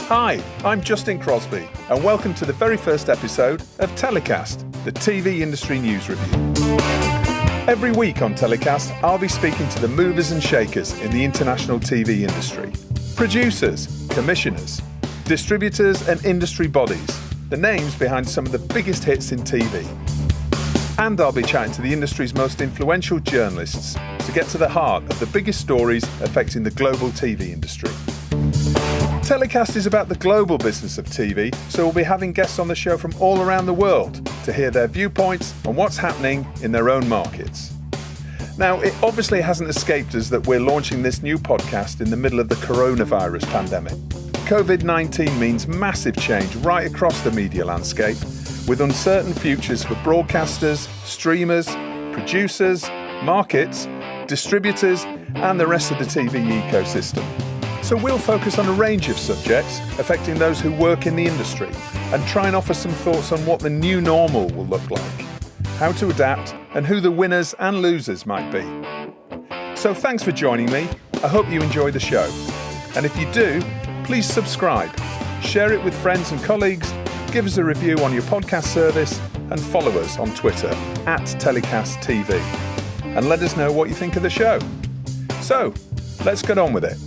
Hi, I'm Justin Crosby, and welcome to the very first episode of TellyCast, the TV industry news review. Every week on TellyCast, I'll be speaking to the movers and shakers in the international TV industry. Producers, commissioners, distributors and industry bodies, the names behind some of the biggest hits in TV. And I'll be chatting to the industry's most influential journalists to get to the heart of the biggest stories affecting the global TV industry. TellyCast is about the global business of TV, so we'll be having guests on the show from all around the world to hear their viewpoints on what's happening in their own markets. Now, it obviously hasn't escaped us that we're launching this new podcast in the middle of the coronavirus pandemic. COVID-19 means massive change right across the media landscape, with uncertain futures for broadcasters, streamers, producers, markets, distributors, and the rest of the TV ecosystem. So we'll focus on a range of subjects affecting those who work in the industry and try and offer some thoughts on what the new normal will look like, how to adapt, and who the winners and losers might be. So thanks for joining me. I hope you enjoy the show. And if you do, please subscribe, share it with friends and colleagues, give us a review on your podcast service, and follow us on Twitter @TellyCastTV. And let us know what you think of the show. So, let's get on with it.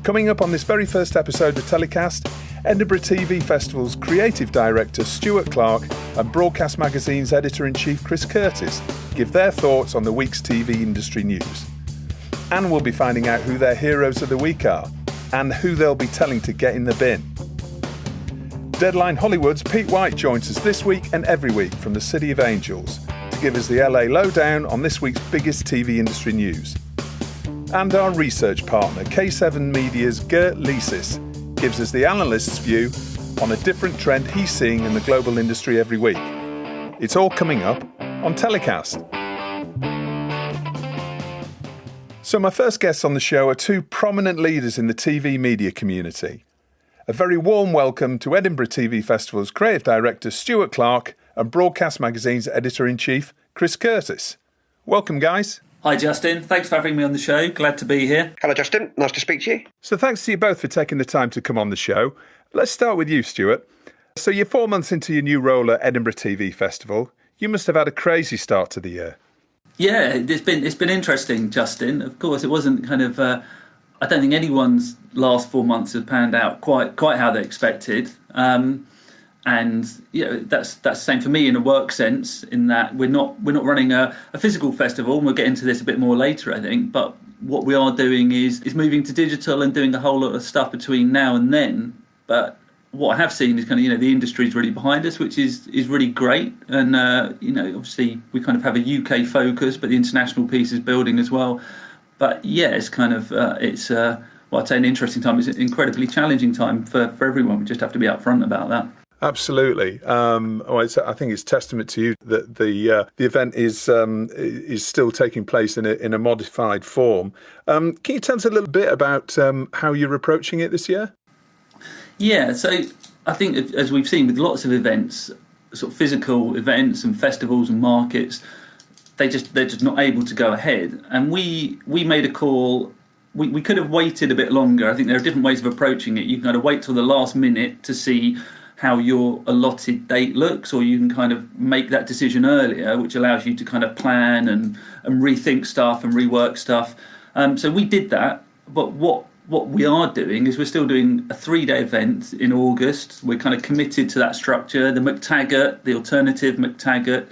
Coming up on this very first episode of TellyCast, Edinburgh TV Festival's creative director Stewart Clarke and Broadcast Magazine's editor-in-chief Chris Curtis give their thoughts on the week's TV industry news. And we'll be finding out who their heroes of the week are and who they'll be telling to get in the bin. Deadline Hollywood's Pete White joins us this week and every week from the City of Angels to give us the LA lowdown on this week's biggest TV industry news. And our research partner, K7 Media's Gert Leasis, gives us the analyst's view on a different trend he's seeing in the global industry every week. It's all coming up on TellyCast. So my first guests on the show are two prominent leaders in the TV media community. A very warm welcome to Edinburgh TV Festival's creative director Stewart Clarke and Broadcast Magazine's editor-in-chief Chris Curtis. Welcome, guys. Hi Justin, thanks for having me on the show. Glad to be here. Hello Justin, nice to speak to you. So thanks to you both for taking the time to come on the show. Let's start with you, Stewart. So you're 4 months into your new role at Edinburgh TV Festival. You must have had a crazy start to the year. Yeah, it's been interesting, Justin. Of course, it wasn't kind of. I don't think anyone's last 4 months have panned out quite how they expected. And that's the same for me in a work sense, in that we're not running a physical festival, and we'll get into this a bit more later, I think. But what we are doing is moving to digital and doing a whole lot of stuff between now and then. But what I have seen is kind of the industry's really behind us, which is really great. And obviously we kind of have a UK focus, but the international piece is building as well. But yeah, it's kind of I'd say an interesting time. It's an incredibly challenging time for everyone. We just have to be upfront about that. Absolutely. I think it's testament to you that the event is still taking place in a modified form. Can you tell us a little bit about how you're approaching it this year? Yeah, so I think as we've seen with lots of events, sort of physical events and festivals and markets, they're just not able to go ahead. And we made a call. We could have waited a bit longer. I think there are different ways of approaching it. You can kind of wait till the last minute to see how your allotted date looks, or you can kind of make that decision earlier, which allows you to kind of plan and rethink stuff and rework stuff. So we did that, but what we are doing is we're still doing a 3-day event in August. We're kind of committed to that structure, the McTaggart, the alternative McTaggart,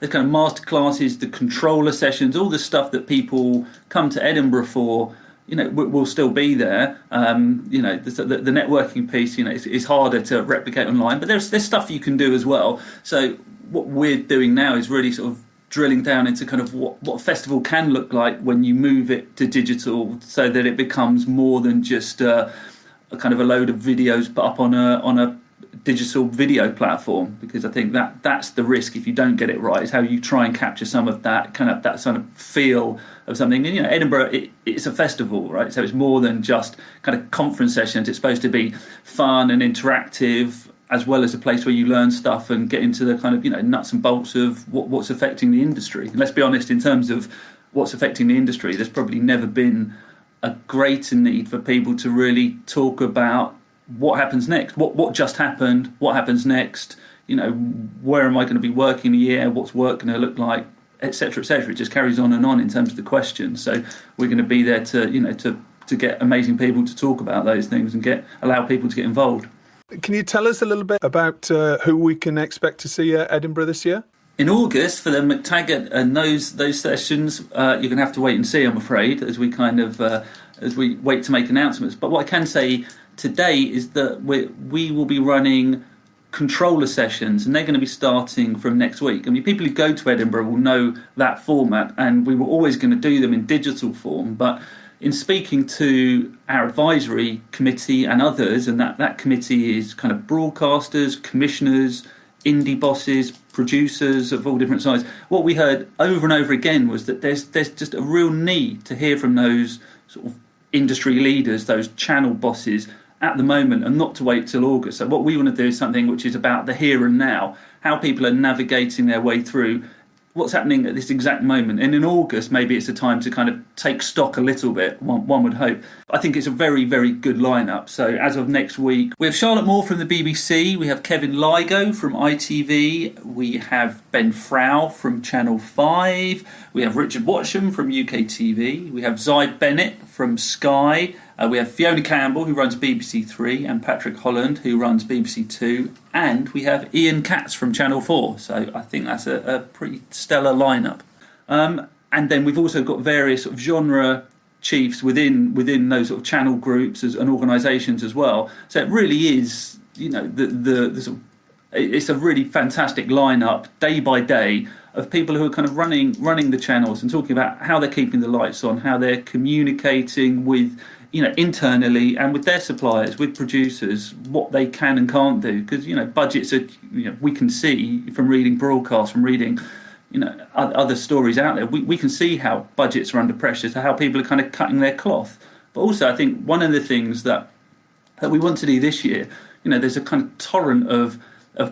the kind of masterclasses, the controller sessions, all the stuff that people come to Edinburgh for. Will still be there. The networking piece, is harder to replicate online, but there's stuff you can do as well. So what we're doing now is really sort of drilling down into kind of what a festival can look like when you move it to digital, so that it becomes more than just a kind of a load of videos put up on a digital video platform. Because I think that's the risk if you don't get it right, is how you try and capture some of that kind of feel of something. And Edinburgh, it's a festival, right? So it's more than just kind of conference sessions. It's supposed to be fun and interactive, as well as a place where you learn stuff and get into the kind of nuts and bolts of what's affecting the industry. And let's be honest, in terms of what's affecting the industry, there's probably never been a greater need for people to really talk about what happens next, what just happened, what happens next, where am I going to be working a year, what's work going to look like, etc., etc. It just carries on and on in terms of the questions. So we're going to be there to get amazing people to talk about those things and allow people to get involved. Can you tell us a little bit about who we can expect to see at Edinburgh this year? In August, for the McTaggart and those sessions, you're going to have to wait and see, I'm afraid, as we wait to make announcements. But what I can say today is that we will be running controller sessions, and they're going to be starting from next week. I mean, people who go to Edinburgh will know that format, and we were always going to do them in digital form. But in speaking to our advisory committee and others, and that committee is kind of broadcasters, commissioners, indie bosses, producers of all different sizes, what we heard over and over again was that there's just a real need to hear from those sort of industry leaders, those channel bosses at the moment, and not to wait till August. So what we want to do is something which is about the here and now, how people are navigating their way through what's happening at this exact moment. And in August, maybe it's a time to kind of take stock a little bit, one would hope. I think it's a very, very good lineup. So as of next week, we have Charlotte Moore from the BBC, we have Kevin Lygo from ITV, we have Ben Frau from Channel 5, we have Richard Watsham from UK TV, we have Zy Bennett from Sky, we have Fiona Campbell, who runs BBC 3, and Patrick Holland, who runs BBC 2, and we have Ian Katz from Channel 4. So I think that's a pretty stellar lineup. And then we've also got various sort of genre chiefs within those sort of channel groups and organisations as well. So it really is, the sort of, it's a really fantastic lineup day by day of people who are kind of running the channels and talking about how they're keeping the lights on, how they're communicating with internally and with their suppliers, with producers, what they can and can't do. Because, budgets are, we can see from reading broadcasts, from reading, other stories out there, we can see how budgets are under pressure, so how people are kind of cutting their cloth. But also, I think one of the things that we want to do this year, there's a kind of torrent of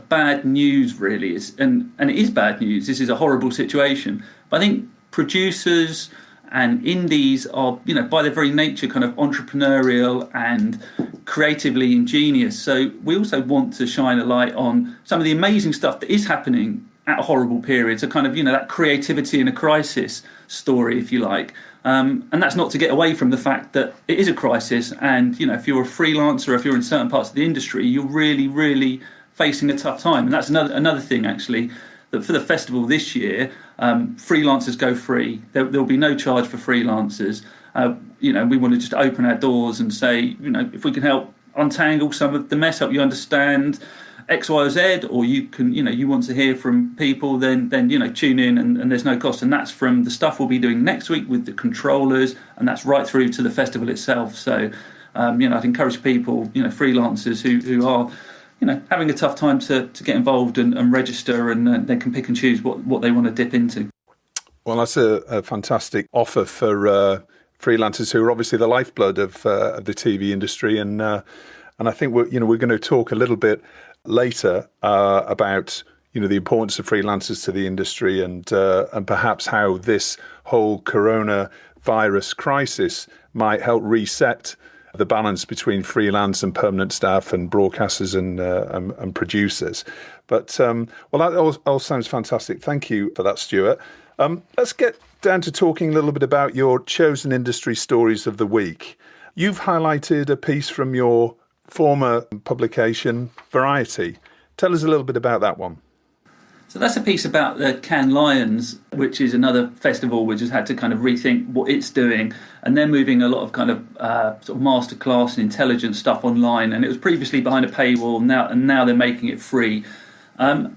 bad news, really, and it is bad news. This is a horrible situation. But I think producers and indies are, by their very nature, kind of entrepreneurial and creatively ingenious. So we also want to shine a light on some of the amazing stuff that is happening at a horrible period. So kind of, that creativity in a crisis story, if you like. And that's not to get away from the fact that it is a crisis. And, if you're a freelancer, if you're in certain parts of the industry, you're really, really facing a tough time. And that's another thing, actually, that for the festival this year, freelancers go free. There'll be no charge for freelancers. We want to just open our doors and say, if we can help untangle some of the mess, help you understand X, Y, or Z, or you can, you want to hear from people, then tune in, and there's no cost. And that's from the stuff we'll be doing next week with the controllers, and that's right through to the festival itself. So, I'd encourage people, freelancers who are, having a tough time to get involved and register, and they can pick and choose what they want to dip into. Well, that's a fantastic offer for freelancers who are obviously the lifeblood of the TV industry, and I think we're going to talk a little bit later about the importance of freelancers to the industry, and perhaps how this whole coronavirus crisis might help reset the balance between freelance and permanent staff and broadcasters and producers. But that all sounds fantastic. Thank you for that, Stuart. Let's get down to talking a little bit about your chosen industry stories of the week. You've highlighted a piece from your former publication, Variety. Tell us a little bit about that one. So that's a piece about the Cannes Lions, which is another festival which has had to kind of rethink what it's doing, and they're moving a lot of kind of sort of masterclass and intelligence stuff online. And it was previously behind a paywall, now they're making it free. And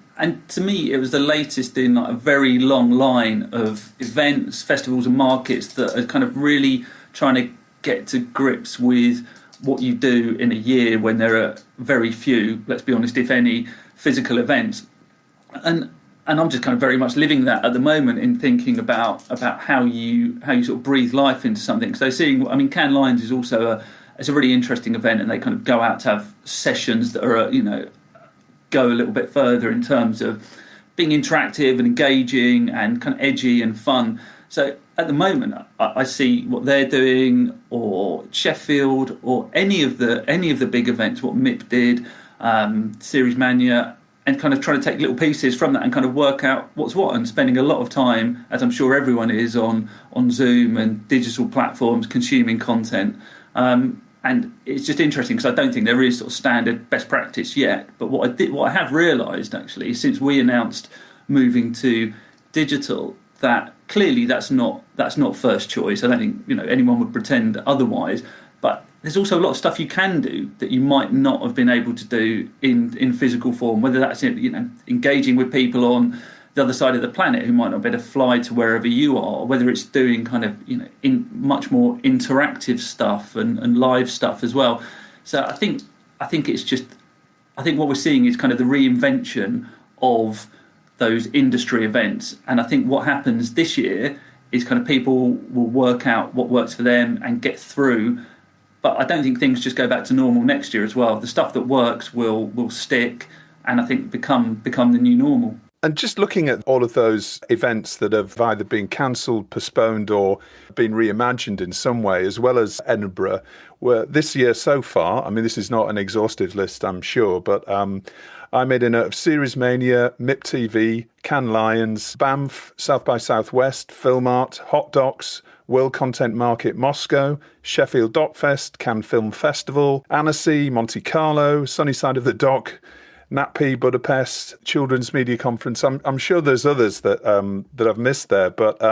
to me, it was the latest in a very long line of events, festivals, and markets that are kind of really trying to get to grips with what you do in a year when there are very few, let's be honest, if any, physical events. And I'm just kind of very much living that at the moment in thinking about how you sort of breathe life into something. So Cannes Lions is also it's a really interesting event, and they kind of go out to have sessions that are go a little bit further in terms of being interactive and engaging and kind of edgy and fun. So at the moment, I see what they're doing, or Sheffield, or any of the big events, what MIP did, Series Mania, and kind of trying to take little pieces from that and kind of work out what's what, and spending a lot of time, as I'm sure everyone is, on Zoom and digital platforms consuming content. And it's just interesting because I don't think there is sort of standard best practice yet. But what I have realised actually, since we announced moving to digital, that clearly that's not first choice. I don't think anyone would pretend otherwise. But there's also a lot of stuff you can do that you might not have been able to do in physical form. Whether that's engaging with people on the other side of the planet who might not be able to fly to wherever you are, or whether it's doing kind of in much more interactive stuff and live stuff as well. So I think what we're seeing is kind of the reinvention of those industry events, and I think what happens this year is kind of people will work out what works for them and get through. But I don't think things just go back to normal next year as well. The stuff that works will stick, and I think become the new normal. And just looking at all of those events that have either been cancelled, postponed, or been reimagined in some way, as well as Edinburgh, where this year so far, I mean, this is not an exhaustive list, I'm sure, but I made a note of Series Mania, MIP TV, Cannes Lions, Banff, South by Southwest, Film Art, Hot Docs, World Content Market Moscow, Sheffield Doc Fest, Cannes Film Festival, Annecy, Monte Carlo, Sunny Side of the Dock, NatP Budapest, Children's Media Conference. I'm sure there's others that I've missed there, but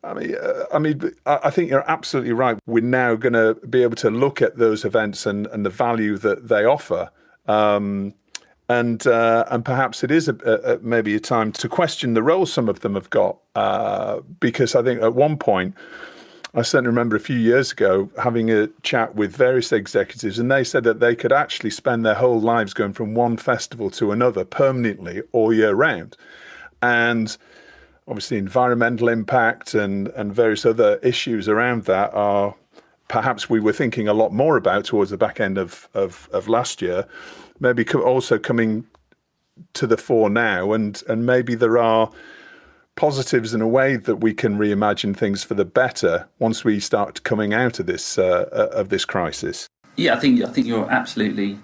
I think you're absolutely right. We're now going to be able to look at those events and the value that they offer, and perhaps it is maybe a time to question the role some of them have got, because I think at one point, I certainly remember a few years ago having a chat with various executives, and they said that they could actually spend their whole lives going from one festival to another permanently all year round. And obviously environmental impact and various other issues around that are perhaps we were thinking a lot more about towards the back end of last year, maybe also coming to the fore now. And maybe there are positives in a way that we can reimagine things for the better once we start coming out of this crisis. Yeah, I think you're absolutely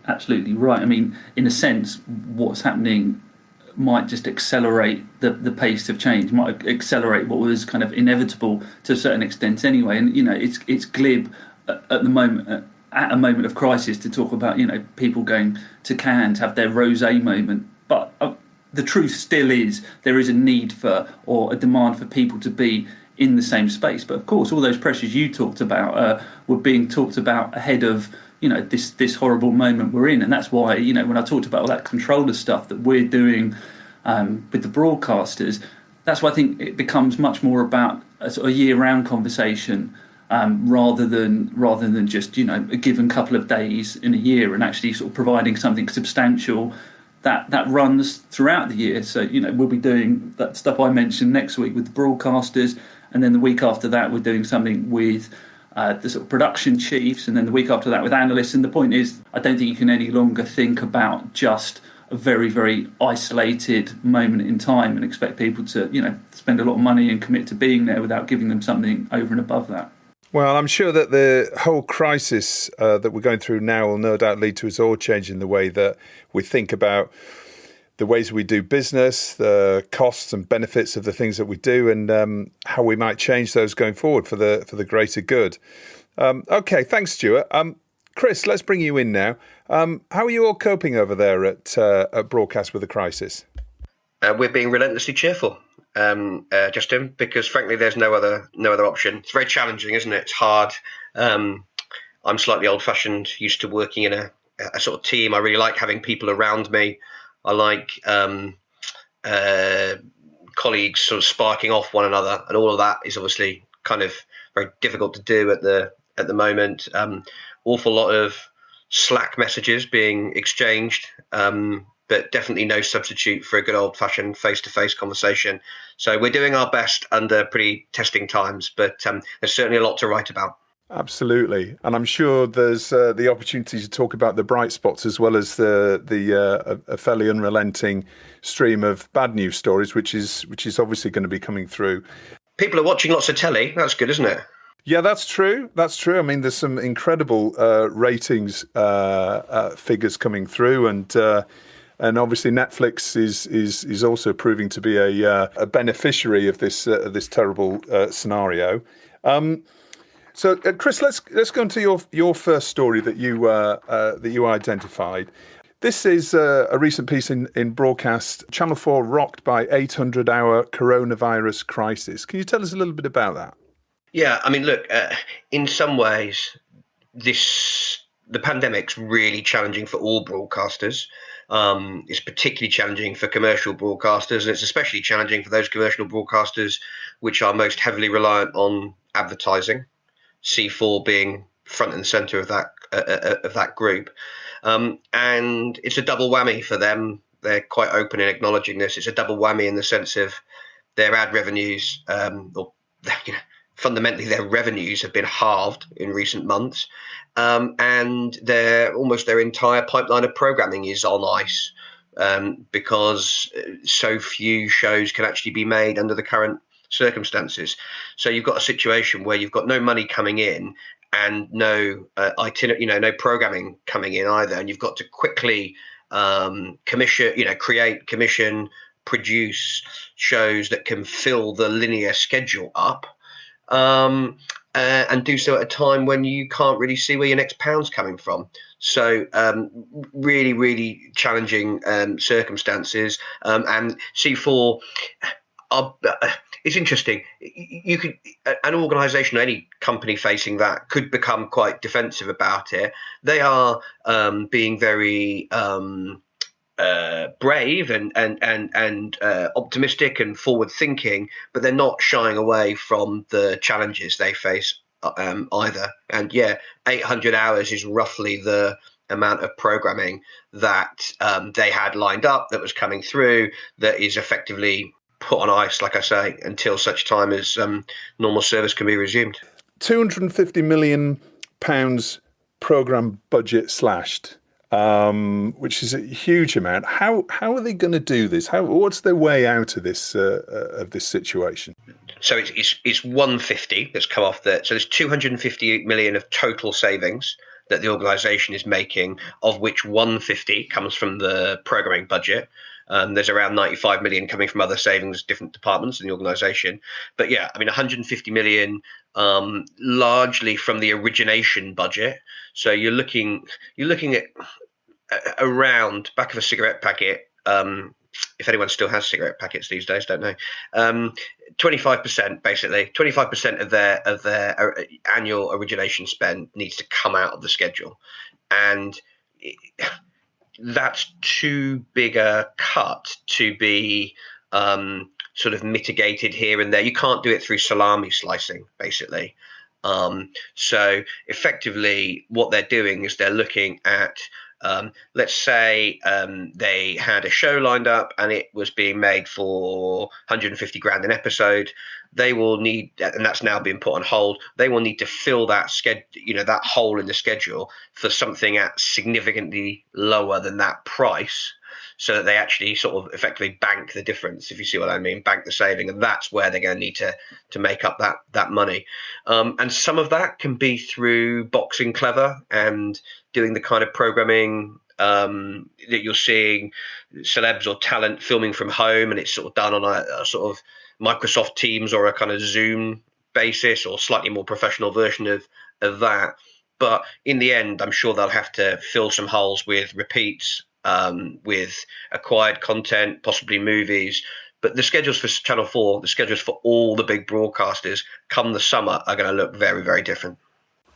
right. I mean, in a sense, what's happening might just accelerate the pace of change, might accelerate what was kind of inevitable to a certain extent anyway. And it's glib at the moment, at a moment of crisis, to talk about people going to Cannes to have their rosé moment, but the truth still is there is a need for, or a demand for, people to be in the same space. But of course, all those pressures you talked about were being talked about ahead of this horrible moment we're in, and that's why when I talked about all that controller stuff that we're doing with the broadcasters, that's why I think it becomes much more about a sort of year-round conversation rather than just a given couple of days in a year, and actually sort of providing something substantial that runs throughout the year. So, we'll be doing that stuff I mentioned next week with the broadcasters, and then the week after that we're doing something with the sort of production chiefs, and then the week after that with analysts. And the point is, I don't think you can any longer think about just a very, very isolated moment in time and expect people to, spend a lot of money and commit to being there without giving them something over and above that. Well, I'm sure that the whole crisis that we're going through now will no doubt lead to us all changing the way that we think about the ways we do business, the costs and benefits of the things that we do, and how we might change those going forward for the greater good. Okay, thanks, Stewart. Chris, let's bring you in now. How are you all coping over there at Broadcast with the crisis? We're being relentlessly cheerful. Justin, because frankly there's no other option. It's very challenging, isn't it? It's hard. I'm slightly old-fashioned, used to working in a sort of team. I really like having people around me. I like colleagues sort of sparking off one another, and all of that is obviously kind of very difficult to do at the moment. Awful lot of Slack messages being exchanged, but definitely no substitute for a good old-fashioned face-to-face conversation. So we're doing our best under pretty testing times, but there's certainly a lot to write about. Absolutely, and I'm sure there's the opportunity to talk about the bright spots as well as a fairly unrelenting stream of bad news stories, which is obviously going to be coming through. People are watching lots of telly. That's good, isn't it? Yeah, that's true. That's true. I mean, there's some incredible ratings figures coming through, and obviously Netflix is also proving to be a beneficiary of this terrible scenario. So, Chris, let's go into your first story that you identified. This is a recent piece in Broadcast. Channel 4 rocked by 800-hour coronavirus crisis. Can you tell us a little bit about that? Yeah, I mean, look, in some ways, the pandemic's really challenging for all broadcasters. It's particularly challenging for commercial broadcasters, and it's especially challenging for those commercial broadcasters which are most heavily reliant on advertising. C4 being front and centre of that group, and it's a double whammy for them. They're quite open in acknowledging this. It's a double whammy in the sense of their ad revenues, fundamentally their revenues have been halved in recent months, and their entire pipeline of programming is on ice, because so few shows can actually be made under the current circumstances. So you've got a situation where you've got no money coming in and no no programming coming in either, and you've got to quickly commission, produce shows that can fill the linear schedule up, and do so at a time when you can't really see where your next pound's coming from. So really, really challenging circumstances, and C4 are. It's interesting. You could, an organisation or any company facing that could become quite defensive about it. They are being very brave and optimistic and forward thinking, but they're not shying away from the challenges they face either. And 800 hours is roughly the amount of programming that they had lined up, that was coming through, that is effectively put on ice, like I say, until such time as normal service can be resumed. £250 million programme budget slashed, which is a huge amount. How are they going to do this? What's their way out of this situation? So it's 150 that's come off so there's 258 million of total savings that the organisation is making, of which 150 comes from the programming budget. There's around 95 million coming from other savings, different departments in the organisation. But 150 million largely from the origination budget. So you're looking at around back of a cigarette packet. If anyone still has cigarette packets these days, don't know. 25%, basically, 25% of their annual origination spend needs to come out of the schedule, and that's too big a cut to be sort of mitigated here and there. You can't do it through salami slicing, basically. So effectively, what they're doing is they're looking at, let's say they had a show lined up and it was being made for 150 grand an episode. They will need, and that's now been put on hold, they will need to fill that that hole in the schedule for something at significantly lower than that price, so that they actually sort of effectively bank the difference, if you see what I mean, bank the saving, and that's where they're going to need to make up that money. And some of that can be through boxing clever and doing the kind of programming that you're seeing celebs or talent filming from home, and it's sort of done on a sort of Microsoft Teams or a kind of Zoom basis, or slightly more professional version of that. But in the end, I'm sure they'll have to fill some holes with repeats, with acquired content, possibly movies. But the schedules for Channel 4, the schedules for all the big broadcasters come the summer are going to look very, very different.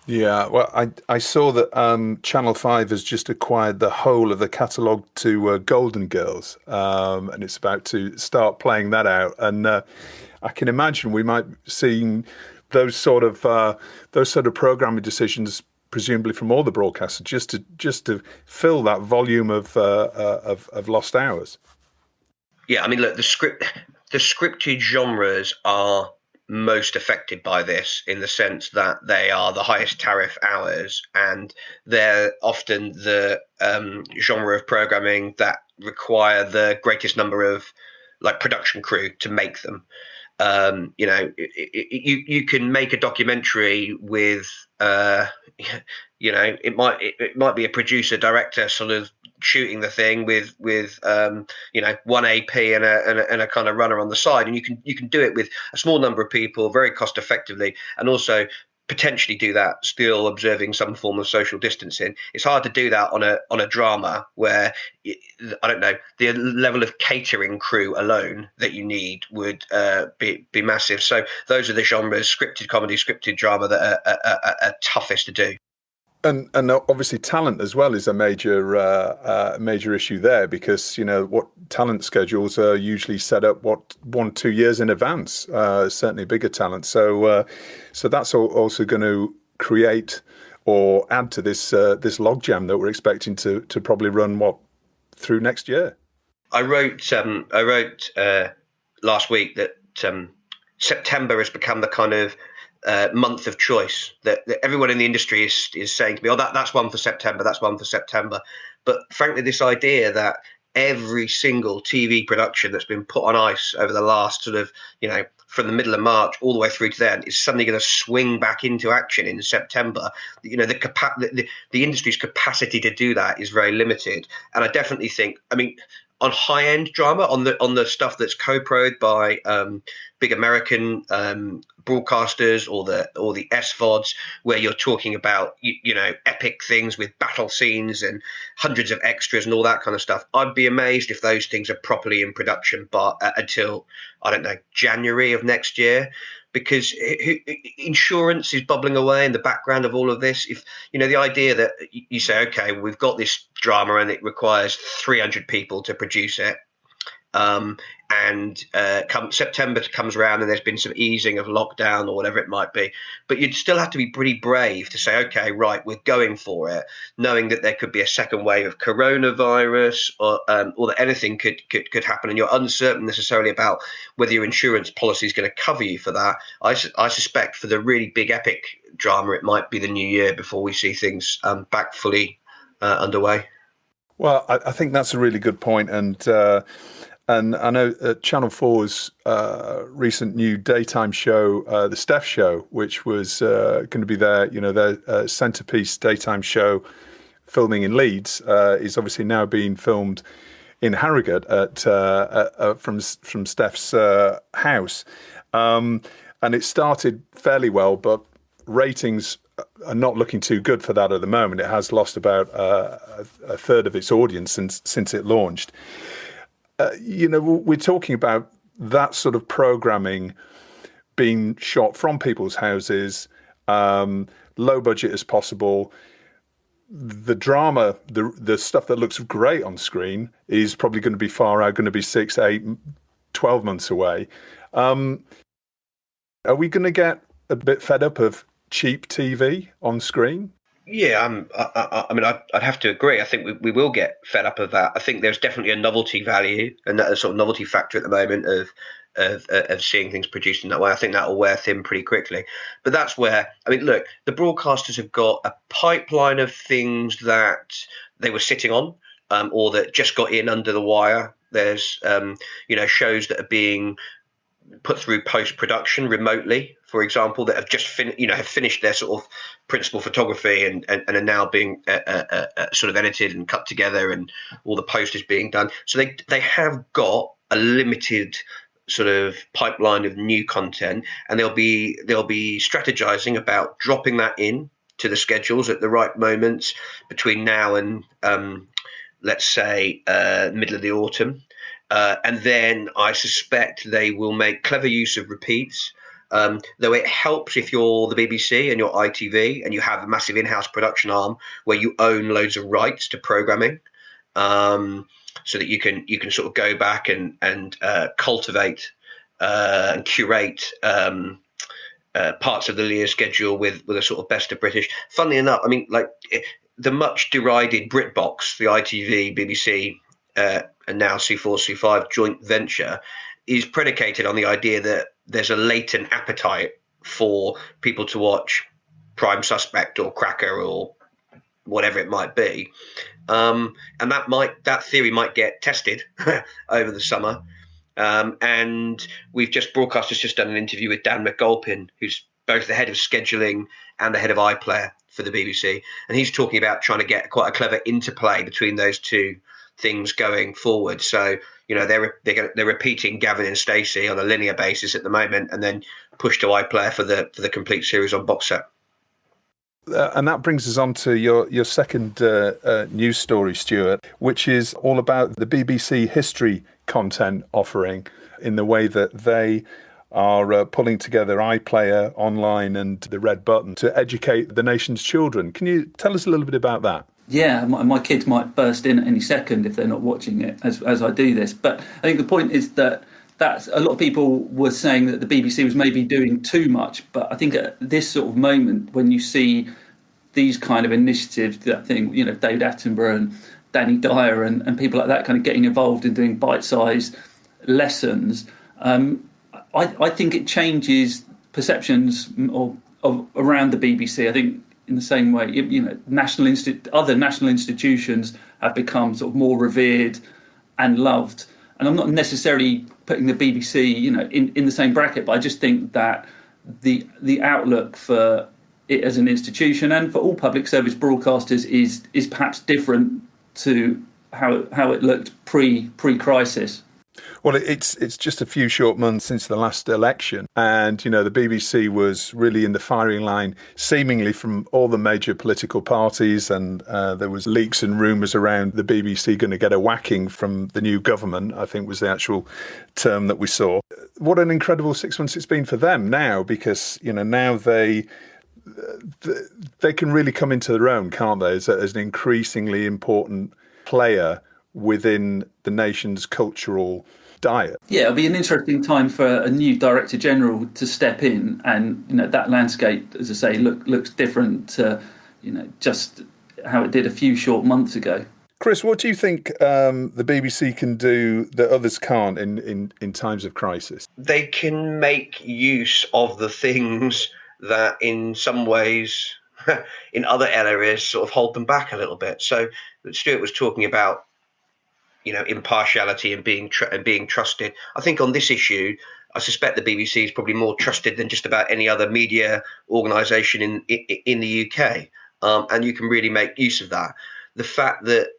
Yeah, well, I saw that Channel 5 has just acquired the whole of the catalogue to Golden Girls, and it's about to start playing that out. And I can imagine we might be seeing those sort of programming decisions, presumably from all the broadcasters, just to fill that volume of lost hours. Yeah, I mean, look, the scripted genres are most affected by this, in the sense that they are the highest tariff hours, and they're often the genre of programming that require the greatest number of production crew to make them. You can make a documentary with, it might be a producer director sort of shooting the thing with one AP and a kind of runner on the side, and you can do it with a small number of people very cost effectively, and also potentially do that still observing some form of social distancing. It's hard to do that on a drama where, I don't know, the level of catering crew alone that you need would be massive. So those are the genres: scripted comedy, scripted drama, that are toughest to do. And obviously talent as well is a major issue there, because what talent schedules are usually set up 1-2 years in advance, certainly bigger talent. So that's also going to create or add to this logjam that we're expecting to probably run through next year. I wrote last week that September has become the kind of month of choice that everyone in the industry is saying to me, that's one for September, that's one for September. But frankly, this idea that every single TV production that's been put on ice over the last sort of, from the middle of March all the way through to then is suddenly going to swing back into action in September. The industry's capacity to do that is very limited. And I definitely think, on high-end drama, on the stuff that's co-pro'd by big American broadcasters or the SVODs, where you're talking about epic things with battle scenes and hundreds of extras and all that kind of stuff, I'd be amazed if those things are properly in production, but until, I don't know, January of next year. Because insurance is bubbling away in the background of all of this. If the idea that you say, okay, we've got this drama and it requires 300 people to produce it, and come September comes around and there's been some easing of lockdown or whatever it might be, but you'd still have to be pretty brave to say, okay, right, we're going for it, knowing that there could be a second wave of coronavirus or that anything could happen, and you're uncertain necessarily about whether your insurance policy is going to cover you for that. I suspect for the really big epic drama, it might be the new year before we see things back fully underway. Well, I think that's a really good point, and I know Channel 4's recent new daytime show, The Steph Show, which was going to be their centerpiece daytime show, filming in Leeds, is obviously now being filmed in Harrogate from Steph's house, and it started fairly well, but ratings are not looking too good for that at the moment. It has lost about a third of its audience since it launched. We're talking about that sort of programming being shot from people's houses, low budget as possible. The drama, the stuff that looks great on screen is probably going to be far out, going to be 6, 8, 12 months away. Are we going to get a bit fed up of cheap TV on screen? Yeah, I'd have to agree. I think we will get fed up of that. I think there's definitely a novelty value and a sort of novelty factor at the moment of seeing things produced in that way. I think that will wear thin pretty quickly. But that's where, look, the broadcasters have got a pipeline of things that they were sitting on, or that just got in under the wire. There's, shows that are being put through post-production remotely, for example, that have just have finished their sort of principal photography and are now being sort of edited and cut together, and all the post is being done. So they have got a limited sort of pipeline of new content, and they'll be strategizing about dropping that in to the schedules at the right moments between now and let's say middle of the autumn. And then I suspect they will make clever use of repeats, though it helps if you're the BBC and you're ITV and you have a massive in-house production arm where you own loads of rights to programming, so that you can sort of go back and cultivate and curate parts of the Lear schedule with a sort of best of British. Funnily enough, the much derided BritBox, the ITV, BBC, and now C4, C5 joint venture, is predicated on the idea that there's a latent appetite for people to watch Prime Suspect or Cracker or whatever it might be, and that theory might get tested over the summer. And broadcasters just done an interview with Dan McGolpin, who's both the head of scheduling and the head of iPlayer for the BBC. And he's talking about trying to get quite a clever interplay between those two things going forward. So, they're repeating Gavin and Stacey on a linear basis at the moment, and then push to iPlayer for the complete series on box set. And that brings us on to your second news story, Stewart, which is all about the BBC history content offering in the way that they are pulling together iPlayer online and the Red Button to educate the nation's children. Can you tell us a little bit about that? Yeah, my kids might burst in at any second if they're not watching it as I do this. But I think the point is that a lot of people were saying that the BBC was maybe doing too much. But I think at this sort of moment, when you see these kind of initiatives, that thing, David Attenborough and Danny Dyer and people like that kind of getting involved in doing bite-sized lessons, I think it changes perceptions of around the BBC. I think in the same way, other national institutions have become sort of more revered and loved. And I'm not necessarily putting the BBC, in the same bracket, but I just think that the outlook for it as an institution and for all public service broadcasters is perhaps different to how it looked pre-crisis. Well, it's just a few short months since the last election, and the BBC was really in the firing line, seemingly from all the major political parties, and there was leaks and rumours around the BBC going to get a whacking from the new government, I think was the actual term that we saw. What an incredible 6 months it's been for them now, because now they can really come into their own, can't they, as an increasingly important player within the nation's cultural diet. Yeah, it'll be an interesting time for a new Director General to step in, and that landscape, as I say, looks different to just how it did a few short months ago. Chris, what do you think the BBC can do that others can't in times of crisis? They can make use of the things that in some ways in other areas sort of hold them back a little bit. So Stuart was talking about impartiality and being trusted. I think on this issue, I suspect the BBC is probably more trusted than just about any other media organisation in the UK, and you can really make use of that. The fact that,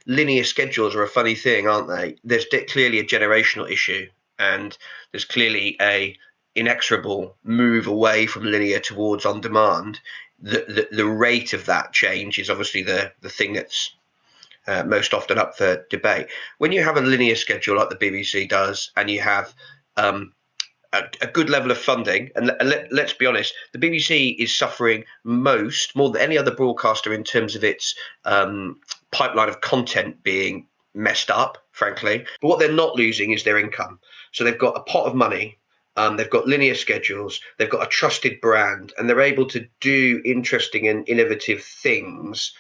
linear schedules are a funny thing, aren't they? There's clearly a generational issue, and there's clearly a inexorable move away from linear towards on demand. The rate of that change is obviously the thing that's most often up for debate. When you have a linear schedule like the BBC does, and you have a good level of funding, and let's be honest, the BBC is suffering more than any other broadcaster in terms of its pipeline of content being messed up, frankly. But what they're not losing is their income. So they've got a pot of money. They've got linear schedules, they've got a trusted brand, and they're able to do interesting and innovative things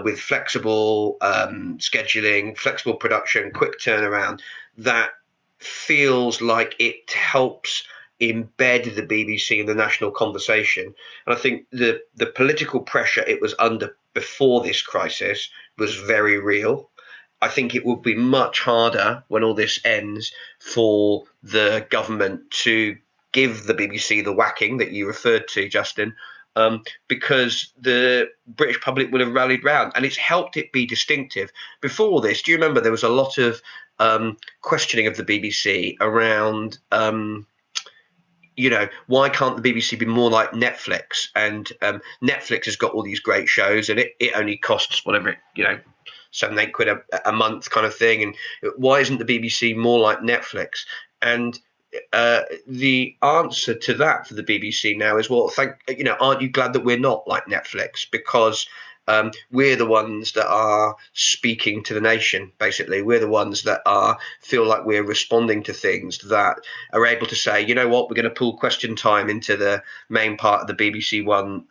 with flexible scheduling, flexible production, quick turnaround, that feels like it helps embed the BBC in the national conversation. And I think the political pressure it was under before this crisis was very real. I think it will be much harder when all this ends for the government to give the BBC the whacking that you referred to, Justin, because the British public would have rallied round, and it's helped it be distinctive. Before all this, do you remember there was a lot of questioning of the BBC around, why can't the BBC be more like Netflix? And Netflix has got all these great shows, and it only costs whatever, £7-8 a month kind of thing. And why isn't the BBC more like Netflix? And the answer to that for the BBC now is, well, aren't you glad that we're not like Netflix? Because we're the ones that are speaking to the nation, basically. We're the ones that feel like we're responding to things, that are able to say, you know what, we're going to pull question time into the main part of the BBC One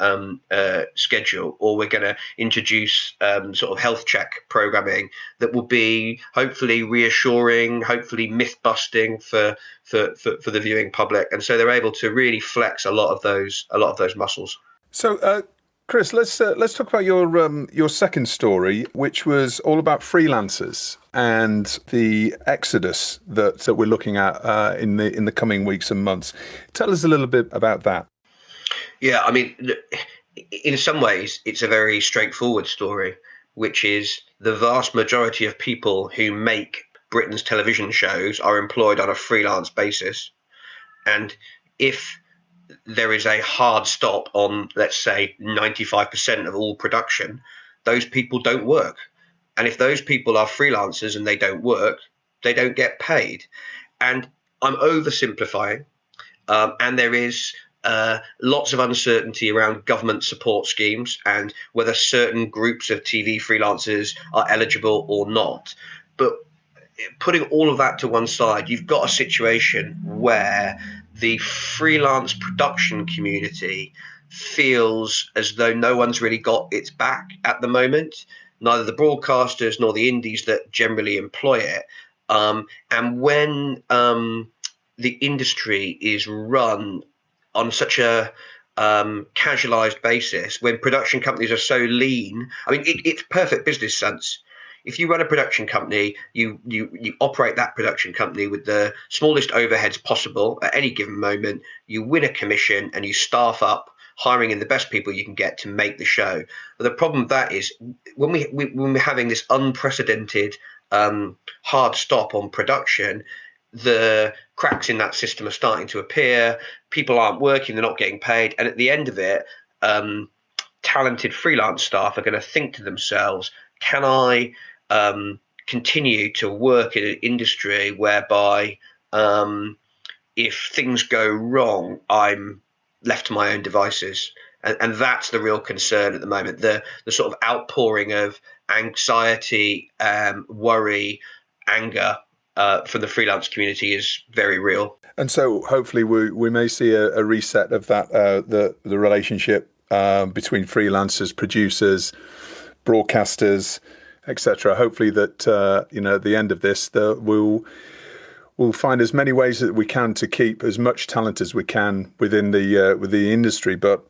schedule, or we're going to introduce sort of health check programming that will be hopefully reassuring, hopefully myth busting for the viewing public. And so they're able to really flex a lot of those muscles. So Chris, let's talk about your second story, which was all about freelancers and the exodus that we're looking at in the coming weeks and months. Tell us a little bit about that. Yeah, I mean, in some ways, it's a very straightforward story, which is the vast majority of people who make Britain's television shows are employed on a freelance basis. And if there is a hard stop on, let's say, 95% of all production, those people don't work. And if those people are freelancers and they don't work, they don't get paid. And I'm oversimplifying. And there is lots of uncertainty around government support schemes and whether certain groups of TV freelancers are eligible or not. But putting all of that to one side, you've got a situation where the freelance production community feels as though no one's really got its back at the moment, neither the broadcasters nor the indies that generally employ it. And when the industry is run on such a casualized basis, when production companies are so lean, I mean, it's perfect business sense. If you run a production company, you operate that production company with the smallest overheads possible at any given moment. You win a commission and you staff up, hiring in the best people you can get to make the show. But the problem with that is when we're having this unprecedented hard stop on production, the cracks in that system are starting to appear. People aren't working, they're not getting paid. And at the end of it, talented freelance staff are going to think to themselves, can I continue to work in an industry whereby if things go wrong, I'm left to my own devices? And that's the real concern at the moment. The sort of outpouring of anxiety, worry, anger from the freelance community is very real. And so hopefully we may see a reset of that, the relationship between freelancers, producers, broadcasters, etc. Hopefully that at the end of this, we'll find as many ways that we can to keep as much talent as we can within the industry, but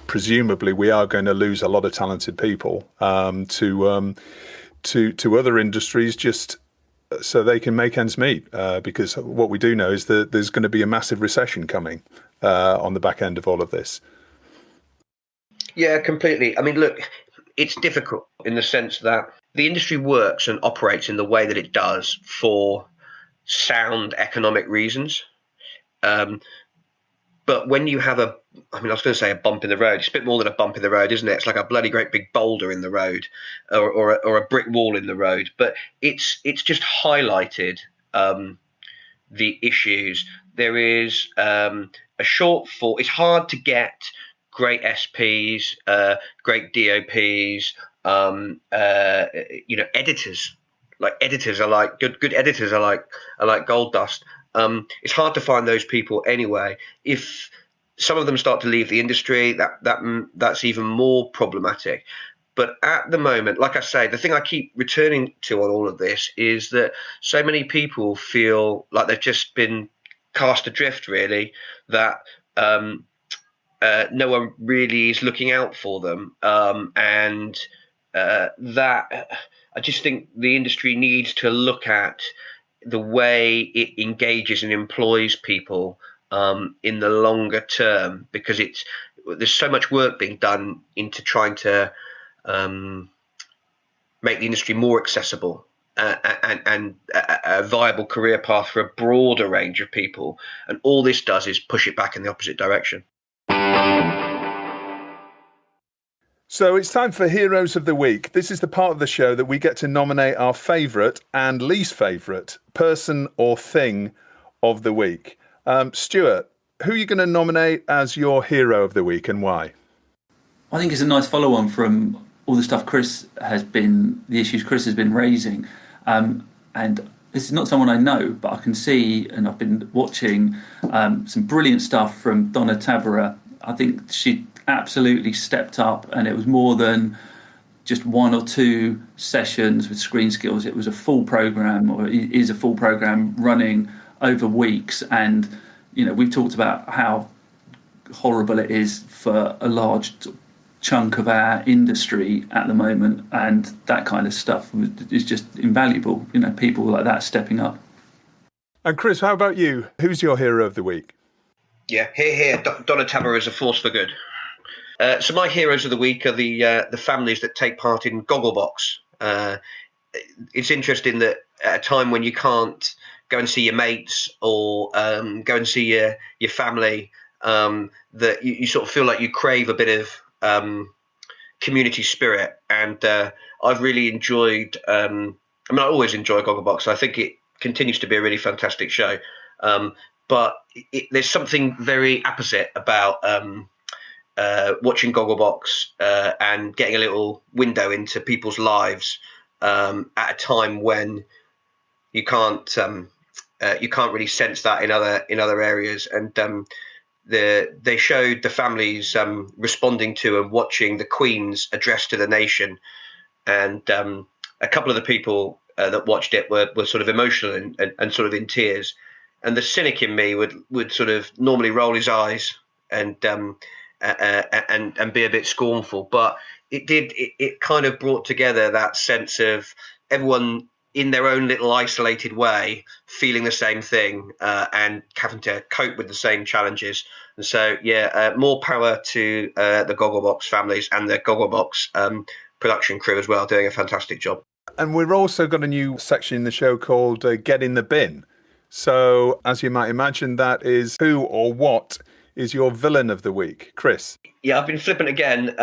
presumably we are going to lose a lot of talented people to other industries just so they can make ends meet. Because what we do know is that there's going to be a massive recession coming on the back end of all of this. Yeah, completely. I mean, look, it's difficult in the sense that the industry works and operates in the way that it does for sound economic reasons. But when you have I was going to say a bump in the road. It's a bit more than a bump in the road, isn't it? It's like a bloody great big boulder in the road or a brick wall in the road. But it's just highlighted the issues. There is a shortfall. It's hard to get great SPs, great DOPs, editors. Like editors are like good editors are like gold dust. It's hard to find those people anyway. If some of them start to leave the industry, that's even more problematic. But at the moment, like I say, the thing I keep returning to on all of this is that so many people feel like they've just been cast adrift, really, that no one really is looking out for them. And that I just think the industry needs to look at the way it engages and employs people in the longer term, because there's so much work being done into trying to make the industry more accessible and a viable career path for a broader range of people. And all this does is push it back in the opposite direction. So it's time for Heroes of the Week. This is the part of the show that we get to nominate our favourite and least favourite person or thing of the week. Stewart, who are you going to nominate as your hero of the week and why? I think it's a nice follow-on from all the stuff the issues Chris has been raising. And this is not someone I know, but I can see, and I've been watching some brilliant stuff from Donna Tabara. I think she absolutely stepped up, and it was more than just one or two sessions with screen skills. It was a full program, or it is a full program running over weeks. And we've talked about how horrible it is for a large chunk of our industry at the moment, and that kind of stuff is just invaluable. People like that stepping up. And Chris, how about you? Who's your hero of the week? Yeah, here, Donatama is a force for good. So my heroes of the week are the families that take part in Gogglebox. It's interesting that at a time when you can't go and see your mates or go and see your family, that you sort of feel like you crave a bit of community spirit. And I've really enjoyed, I always enjoy Gogglebox. I think it continues to be a really fantastic show. But there's something very apposite about watching Gogglebox and getting a little window into people's lives at a time when you can't really sense that in other areas. And they showed the families responding to and watching the Queen's address to the nation, and a couple of the people that watched it were sort of emotional and sort of in tears. And the cynic in me would sort of normally roll his eyes and be a bit scornful, but it kind of brought together that sense of everyone in their own little isolated way feeling the same thing and having to cope with the same challenges. And so, more power to the Gogglebox families and the Gogglebox production crew as well, doing a fantastic job. And we've also got a new section in the show called Get in the Bin. So, as you might imagine, that is who or what is your villain of the week. Chris? Yeah, I've been flippant again.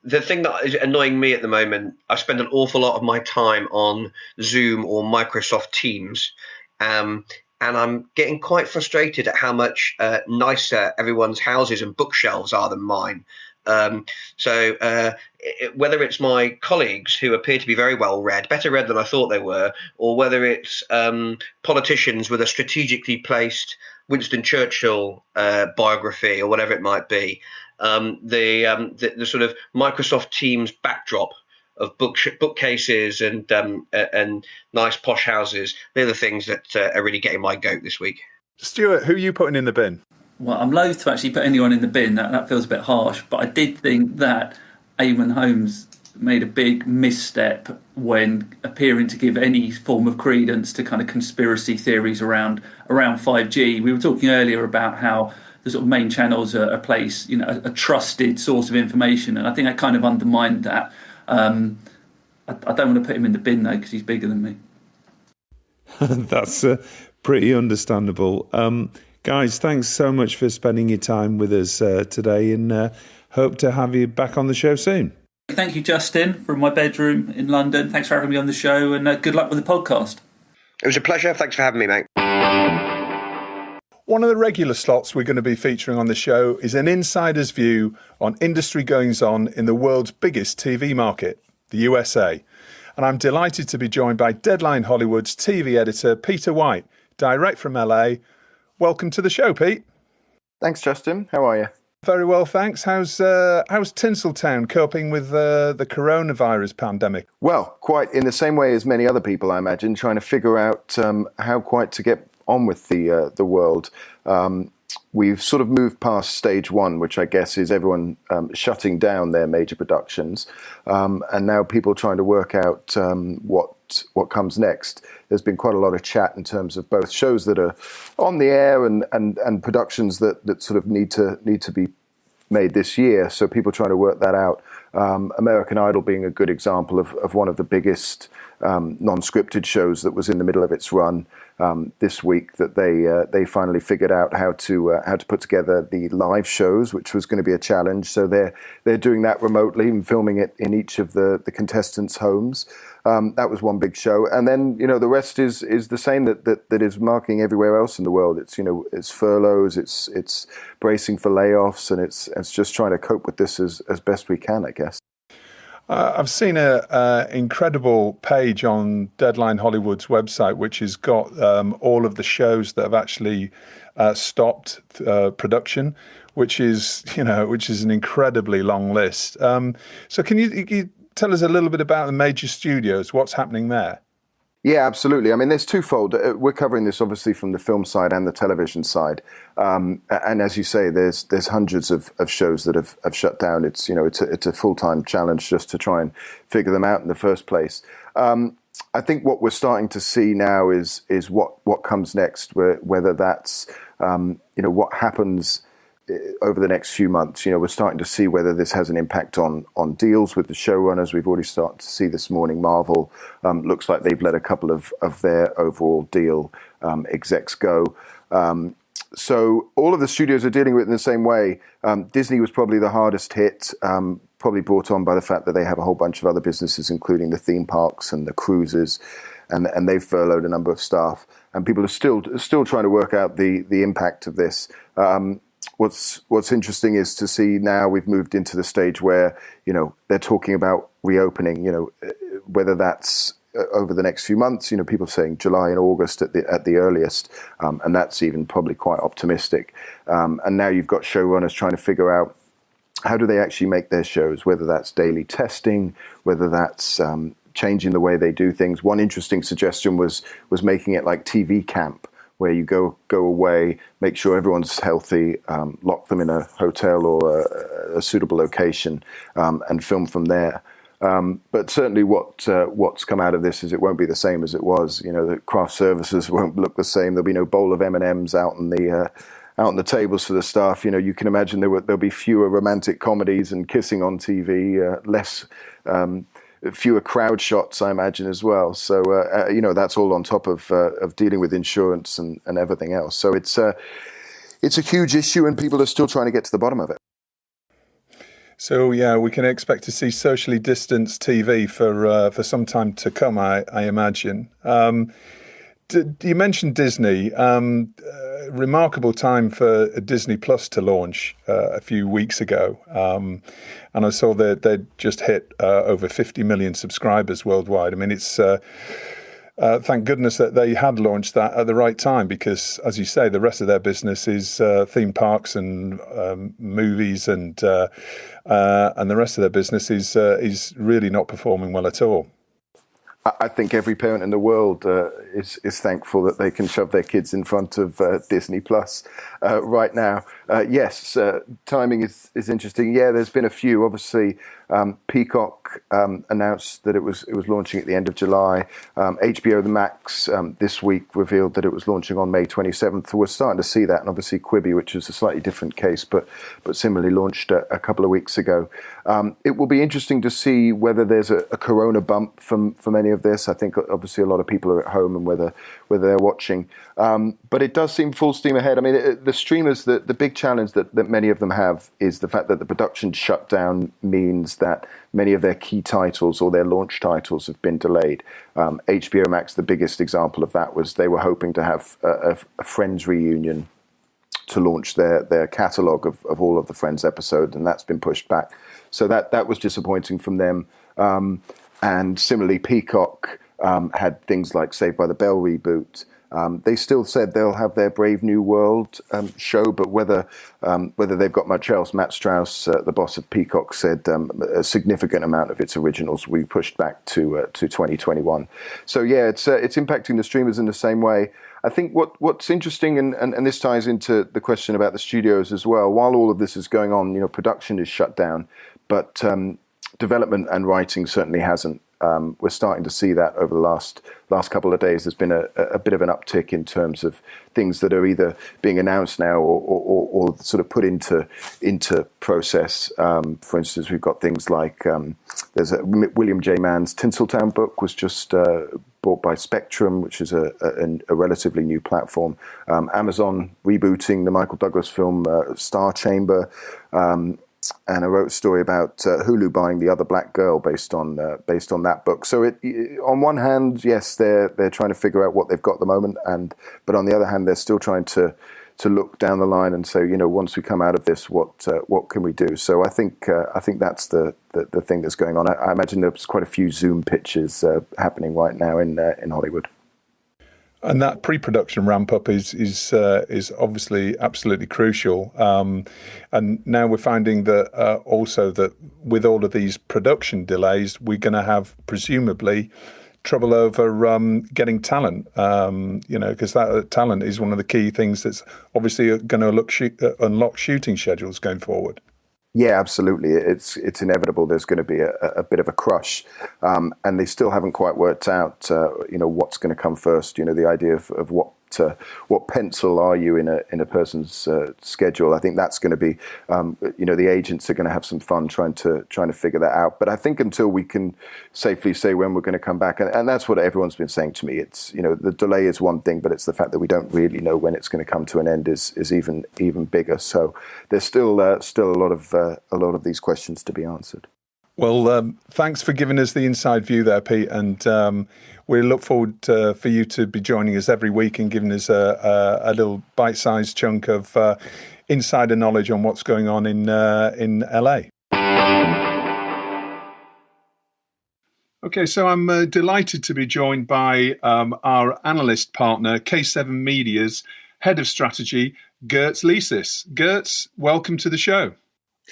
The thing that is annoying me at the moment, I spend an awful lot of my time on Zoom or Microsoft Teams, and I'm getting quite frustrated at how much nicer everyone's houses and bookshelves are than mine. So whether it's my colleagues who appear to be very well read, better read than I thought they were, or whether it's politicians with a strategically placed Winston Churchill biography or whatever it might be, the sort of Microsoft Teams backdrop of bookcases and nice posh houses, they're the things that are really getting my goat this week. Stuart, who are you putting in the bin? Well, I'm loath to actually put anyone in the bin. That feels a bit harsh, but I did think that Eamon Holmes made a big misstep when appearing to give any form of credence to kind of conspiracy theories around 5G. We were talking earlier about how the sort of main channels are a place, a trusted source of information, and I think I kind of undermined that. I don't want to put him in the bin though because he's bigger than me. That's pretty understandable. Guys, thanks so much for spending your time with us today, and hope to have you back on the show soon. Thank you, Justin, from my bedroom in London. Thanks for having me on the show, and good luck with the podcast. It was a pleasure. Thanks for having me, mate. One of the regular slots we're going to be featuring on the show is an insider's view on industry goings-on in the world's biggest TV market, the USA. And I'm delighted to be joined by Deadline Hollywood's TV editor, Peter White, direct from LA. Welcome to the show, Pete. Thanks, Justin. How are you? Very well, thanks. How's Tinseltown coping with the coronavirus pandemic? Well, quite in the same way as many other people, I imagine, trying to figure out how quite to get on with the world. We've sort of moved past stage one, which I guess is everyone shutting down their major productions, and now people trying to work out what comes next. There's been quite a lot of chat in terms of both shows that are on the air and productions that sort of need to be made this year. So people trying to work that out. American Idol being a good example of one of the biggest non-scripted shows that was in the middle of its run this week, that they finally figured out how to put together the live shows, which was going to be a challenge. So they're doing that remotely and filming it in each of the contestants' homes. That was one big show, and then the rest is the same that is marking everywhere else in the world. It's furloughs, it's bracing for layoffs, and it's just trying to cope with this as best we can, I guess. I've seen an incredible page on Deadline Hollywood's website, which has got all of the shows that have actually stopped production, which is an incredibly long list. So can you tell us a little bit about the major studios? What's happening there? Yeah, absolutely. I mean, there's twofold. We're covering this obviously from the film side and the television side, and as you say, there's hundreds of shows that have shut down. It's it's a full-time challenge just to try and figure them out in the first place. I think what we're starting to see now is what comes next, whether that's what happens over the next few months. We're starting to see whether this has an impact on deals with the showrunners. We've already started to see this morning Marvel looks like they've let a couple of their overall deal execs go. So all of the studios are dealing with it in the same way. Disney was probably the hardest hit, probably brought on by the fact that they have a whole bunch of other businesses, including the theme parks and the cruises, and they've furloughed a number of staff. And people are still trying to work out the impact of this. What's interesting is to see now we've moved into the stage where they're talking about reopening. Whether that's over the next few months. People saying July and August at the earliest, and that's even probably quite optimistic. And now you've got showrunners trying to figure out how do they actually make their shows, whether that's daily testing, whether that's changing the way they do things. One interesting suggestion was making it like TV camp, where you go away, make sure everyone's healthy, lock them in a hotel or a suitable location, and film from there. But certainly what's come out of this is it won't be the same as it was. The craft services won't look the same. There'll be no bowl of M&Ms out on the tables for the staff. You can imagine there'll be fewer romantic comedies and kissing on TV, fewer crowd shots, I imagine, as well. So that's all on top of dealing with insurance and everything else. So it's a huge issue, and people are still trying to get to the bottom of it. So yeah, we can expect to see socially distanced TV for some time to come, I imagine. You mentioned Disney. Remarkable time for Disney Plus to launch a few weeks ago, and I saw that they'd just hit over 50 million subscribers worldwide. I mean, it's thank goodness that they had launched that at the right time, because, as you say, the rest of their business is theme parks and movies, and the rest of their business is really not performing well at all. I think every parent in the world is thankful that they can shove their kids in front of Disney Plus right now. Yes, timing is interesting. Yeah, there's been a few. Obviously, Peacock announced that it was launching at the end of July. HBO Max this week revealed that it was launching on May 27th. So we're starting to see that, and obviously Quibi, which is a slightly different case, but similarly launched a couple of weeks ago. It will be interesting to see whether there's a corona bump from any of this. I think obviously a lot of people are at home, and whether they're watching. But it does seem full steam ahead. I mean, the streamers, the big challenge that many of them have is the fact that the production shutdown means that many of their key titles or their launch titles have been delayed. HBO Max, the biggest example of that, was they were hoping to have a Friends reunion to launch their catalogue of all of the Friends episodes, and that's been pushed back. So that was disappointing from them. And similarly, Peacock had things like Saved by the Bell reboot. They still said they'll have their Brave New World show, but whether they've got much else, Matt Strauss, the boss of Peacock, said a significant amount of its originals will be pushed back to 2021. So yeah, it's impacting the streamers in the same way. I think what's interesting, and this ties into the question about the studios as well. While all of this is going on, production is shut down, but development and writing certainly hasn't. We're starting to see that over the last couple of days. There's been a bit of an uptick in terms of things that are either being announced now or sort of put into process. For instance, we've got things like there's William J. Mann's Tinseltown book was just bought by Spectrum, which is a relatively new platform. Amazon rebooting the Michael Douglas film Star Chamber. And I wrote a story about Hulu buying The Other Black Girl based on that book. So on one hand, yes, they're trying to figure out what they've got at the moment, but on the other hand, they're still trying to look down the line and say, once we come out of this, what can we do? So I think that's the thing that's going on. I imagine there's quite a few Zoom pitches happening right now in Hollywood. And that pre-production ramp-up is obviously absolutely crucial. And now we're finding that also that with all of these production delays, we're going to have presumably trouble over getting talent, because that talent is one of the key things that's obviously going to unlock shooting schedules going forward. Yeah, absolutely. It's inevitable. There's going to be a bit of a crush, and they still haven't quite worked out, what's going to come first. The idea of what pencil are you in a person's schedule. I think that's going to be, the agents are going to have some fun trying to figure that out. But I think until we can safely say when we're going to come back, and that's what everyone's been saying to me. It's the delay is one thing, but it's the fact that we don't really know when it's going to come to an end is even bigger. So there's still a lot of these questions to be answered. Well, thanks for giving us the inside view there, Pete, and we look forward for you to be joining us every week and giving us a little bite-sized chunk of insider knowledge on what's going on in LA. Okay, so I'm delighted to be joined by our analyst partner, K7 Media's Head of Strategy, Geertz Leesis. Geertz, welcome to the show.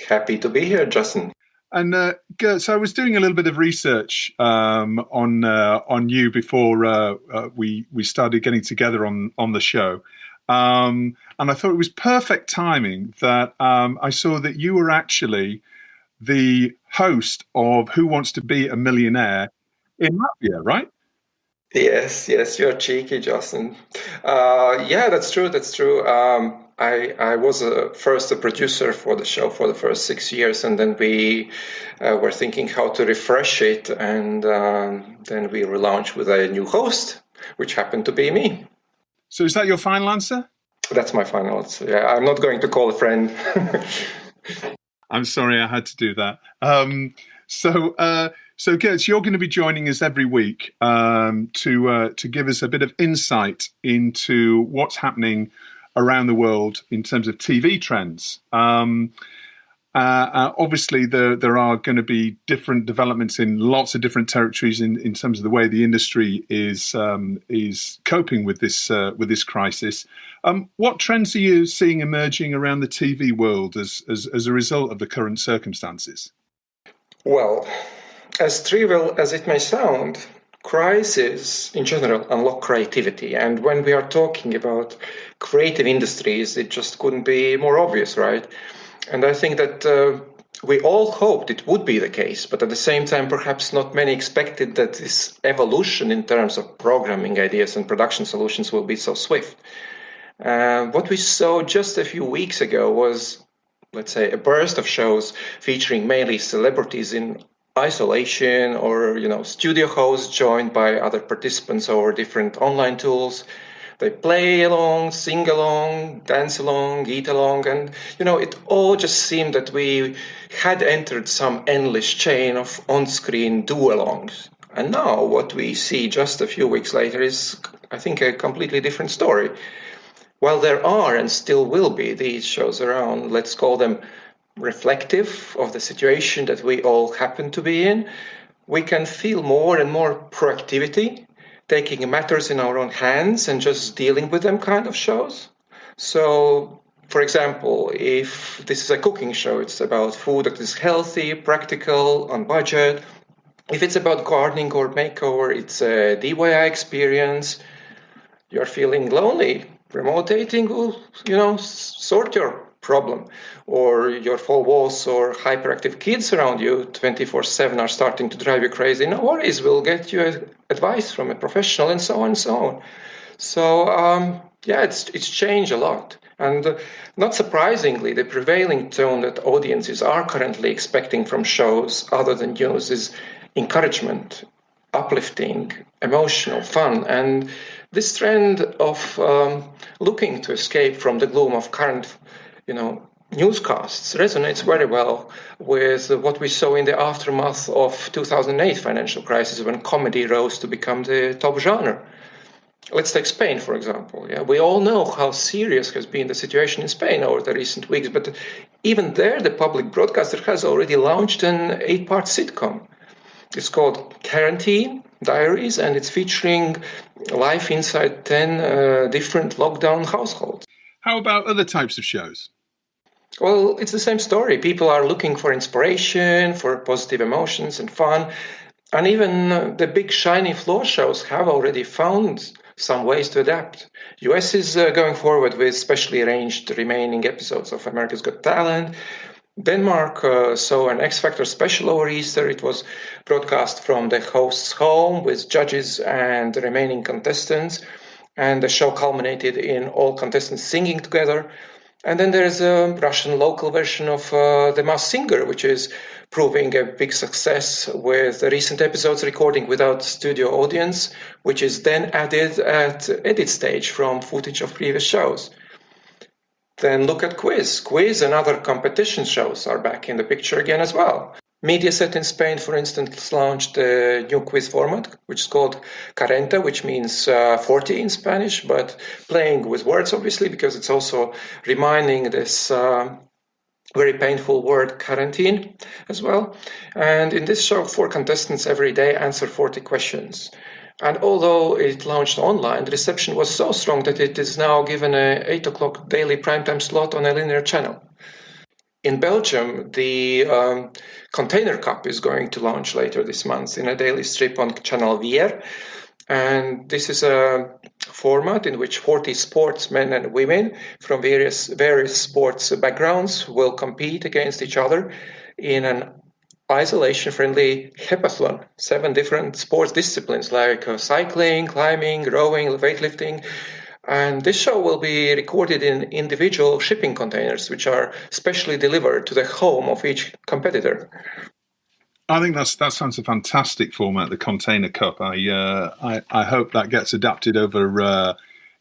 Happy to be here, Justin. And Geertz, I was doing a little bit of research on you before we started getting together on the show, and I thought it was perfect timing that I saw that you were actually the host of Who Wants to Be a Millionaire in Latvia, right? Yes, you're cheeky, Justin. Yeah, that's true. I was first a producer for the show for the first 6 years, and then we were thinking how to refresh it, and then we relaunched with a new host, which happened to be me. So is that your final answer? That's my final answer. Yeah, I'm not going to call a friend. I'm sorry I had to do that. So Geertz, you're going to be joining us every week to give us a bit of insight into what's happening around the world in terms of TV trends. Obviously, there are going to be different developments in lots of different territories in terms of the way the industry is coping with this crisis. What trends are you seeing emerging around the TV world as a result of the current circumstances? Well, as trivial as it may sound, crises in general unlock creativity. And when we are talking about creative industries, it just couldn't be more obvious, right? And I think that we all hoped it would be the case, but at the same time, perhaps not many expected that this evolution in terms of programming ideas and production solutions will be so swift. What we saw just a few weeks ago was, let's say, a burst of shows featuring mainly celebrities in isolation or, studio hosts joined by other participants over different online tools. They play along, sing along, dance along, eat along, and, it all just seemed that we had entered some endless chain of on-screen do-alongs. And now what we see just a few weeks later is, I think, a completely different story. While there are and still will be these shows around, let's call them reflective of the situation that we all happen to be in, we can feel more and more proactivity, taking matters in our own hands and just dealing with them kind of shows. So, for example, if this is a cooking show, it's about food that is healthy, practical, on budget. If it's about gardening or makeover, it's a DIY experience. You're feeling lonely. Remote dating will, sort your problem, or your four walls or hyperactive kids around you 24/7 are starting to drive you crazy. No worries, we'll get you advice from a professional, and so on and so on. So it's changed a lot, and not surprisingly, the prevailing tone that audiences are currently expecting from shows other than news is encouragement, uplifting, emotional, fun, and this trend of looking to escape from the gloom of current newscasts resonates very well with what we saw in the aftermath of 2008 financial crisis, when comedy rose to become the top genre. Let's take Spain, for example. Yeah, we all know how serious has been the situation in Spain over the recent weeks, but even there, the public broadcaster has already launched an 8-part sitcom. It's called Quarantine Diaries, and it's featuring life inside 10 different lockdown households. How about other types of shows? Well, it's the same story. People are looking for inspiration, for positive emotions and fun. And even the big shiny floor shows have already found some ways to adapt. US is going forward with specially arranged remaining episodes of America's Got Talent. Denmark saw an X Factor special over Easter. It was broadcast from the host's home with judges and the remaining contestants. And the show culminated in all contestants singing together. And then there's a Russian local version of The Masked Singer, which is proving a big success with the recent episodes recording without studio audience, which is then added at edit stage from footage of previous shows. Then look at Quiz. Quiz and other competition shows are back in the picture again as well. Mediaset in Spain, for instance, launched a new quiz format, which is called Carenta, which means 40 in Spanish, but playing with words, obviously, because it's also reminding this very painful word quarantine as well. And in this show, 4 contestants every day answer 40 questions. And although it launched online, the reception was so strong that it is now given a 8 o'clock daily primetime slot on a linear channel. In Belgium, the Container Cup is going to launch later this month in a daily strip on channel Vier. And this is a format in which 40 sportsmen and women from various sports backgrounds will compete against each other in an isolation-friendly heptathlon, 7 different sports disciplines like cycling, climbing, rowing, weightlifting. And this show will be recorded in individual shipping containers, which are specially delivered to the home of each competitor. I think that sounds a fantastic format, the Container Cup. I hope that gets adapted over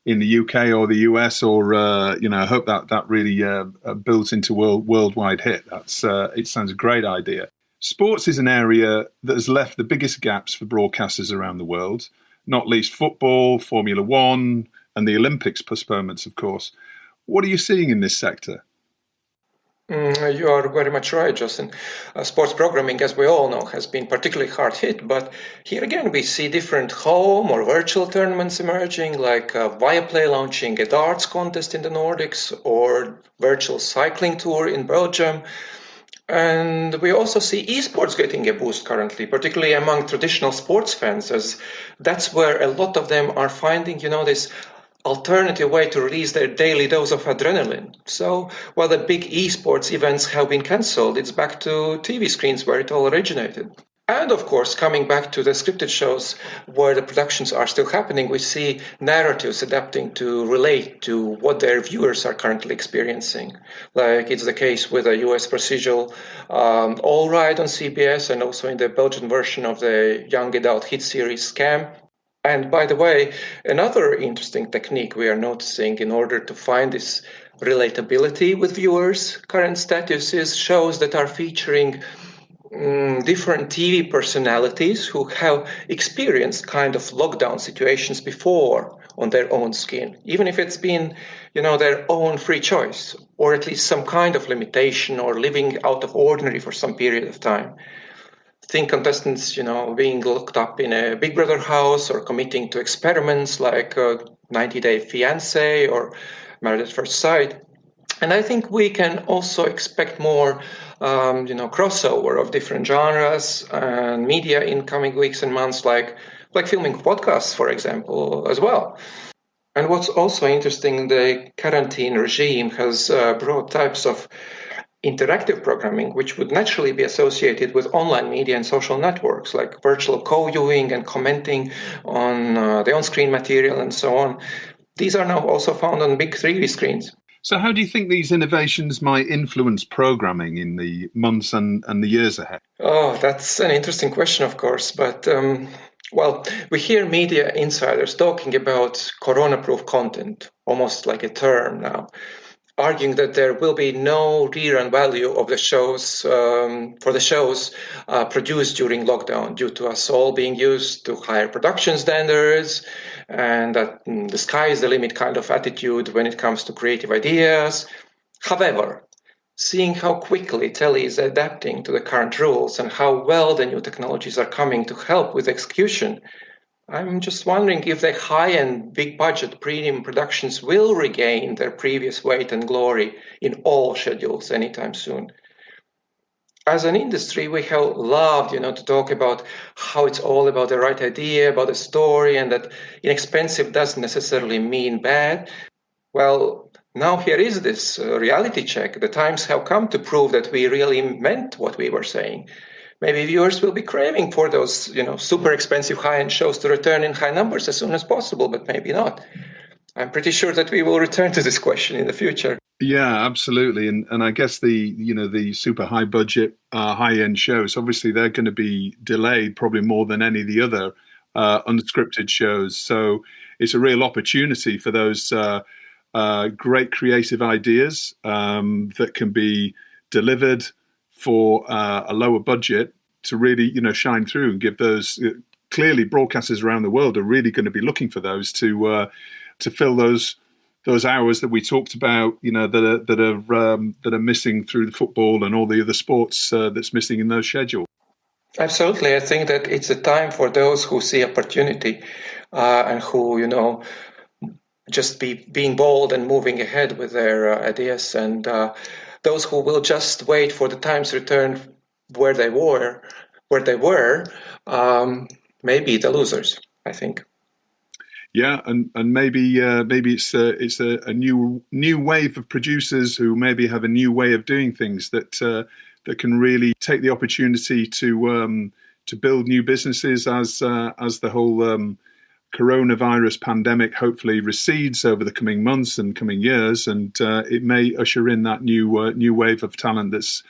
in the UK or the US, or I hope that really builds into worldwide hit. It sounds a great idea. Sports is an area that has left the biggest gaps for broadcasters around the world, not least football, Formula One, and the Olympics postponements, of course. What are you seeing in this sector? You are very much right, Justin. Sports programming, as we all know, has been particularly hard hit, but here again we see different home or virtual tournaments emerging, like Viaplay launching a darts contest in the Nordics or virtual cycling tour in Belgium. And we also see esports getting a boost currently, particularly among traditional sports fans, as that's where a lot of them are finding, this alternative way to release their daily dose of adrenaline. So while the big esports events have been cancelled, it's back to TV screens where it all originated. And of course, coming back to the scripted shows where the productions are still happening, we see narratives adapting to relate to what their viewers are currently experiencing. Like it's the case with a US procedural All Right on CBS, and also in the Belgian version of the young adult hit series Scam. And by the way, another interesting technique we are noticing in order to find this relatability with viewers' current status is shows that are featuring different TV personalities who have experienced kind of lockdown situations before on their own skin, even if it's been, their own free choice, or at least some kind of limitation or living out of ordinary for some period of time. Think contestants, being locked up in a Big Brother house or committing to experiments like 90 Day Fiancé or Married at First Sight. And I think we can also expect more, crossover of different genres and media in coming weeks and months, like filming podcasts, for example, as well. And what's also interesting, the quarantine regime has brought types of interactive programming, which would naturally be associated with online media and social networks, like virtual co-viewing and commenting on the on-screen material and so on. These are now also found on big 3D screens. So how do you think these innovations might influence programming in the months and the years ahead? Oh, that's an interesting question, of course. But, we hear media insiders talking about corona-proof content, almost like a term now, arguing that there will be no rerun value of the shows for the shows produced during lockdown due to us all being used to higher production standards, and that the sky is the limit kind of attitude when it comes to creative ideas. However, seeing how quickly telly is adapting to the current rules and how well the new technologies are coming to help with execution, I'm just wondering if the high-end, big-budget premium productions will regain their previous weight and glory in all schedules anytime soon. as an industry, we have loved, to talk about how it's all about the right idea, about the story, and that inexpensive doesn't necessarily mean bad. Well, now here is this reality check. The times have come to prove that we really meant what we were saying. Maybe viewers will be craving for those, super expensive high-end shows to return in high numbers as soon as possible, but maybe not. I'm pretty sure that we will return to this question in the future. Yeah, absolutely. And I guess the super high budget, high end shows, obviously they're going to be delayed probably more than any of the other unscripted shows. So it's a real opportunity for those great creative ideas that can be delivered for a lower budget to really, shine through and give those. Clearly, broadcasters around the world are really going to be looking for those to fill those hours that we talked about, that are missing through the football and all the other sports that's missing in those schedules. Absolutely, I think that it's a time for those who see opportunity and who, just being bold and moving ahead with their ideas, and those who will just wait for the times return where they were, maybe the losers, I think. Yeah, and maybe it's a new wave of producers who maybe have a new way of doing things that can really take the opportunity to build new businesses as the whole coronavirus pandemic hopefully recedes over the coming months and coming years, and it may usher in that new wave of talent that's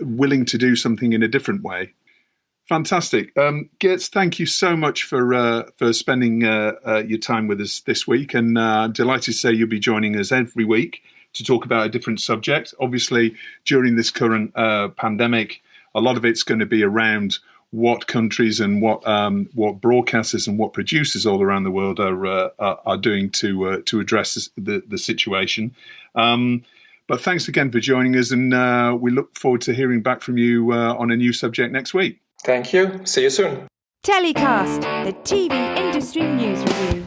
willing to do something in a different way. Fantastic. Geertz, thank you so much for spending your time with us this week, and delighted to say you'll be joining us every week to talk about a different subject. Obviously, during this current pandemic, a lot of it's going to be around what countries and what broadcasters and what producers all around the world are doing to address the situation. But thanks again for joining us, and we look forward to hearing back from you on a new subject next week. Thank you. See you soon. TellyCast, the TV industry news review.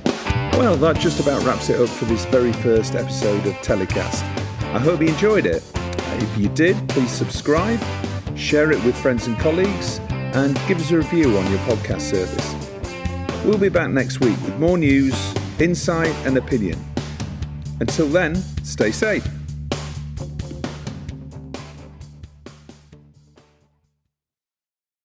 Well, that just about wraps it up for this very first episode of TellyCast. I hope you enjoyed it. If you did, please subscribe, share it with friends and colleagues, and give us a review on your podcast service. We'll be back next week with more news, insight, and opinion. Until then, stay safe.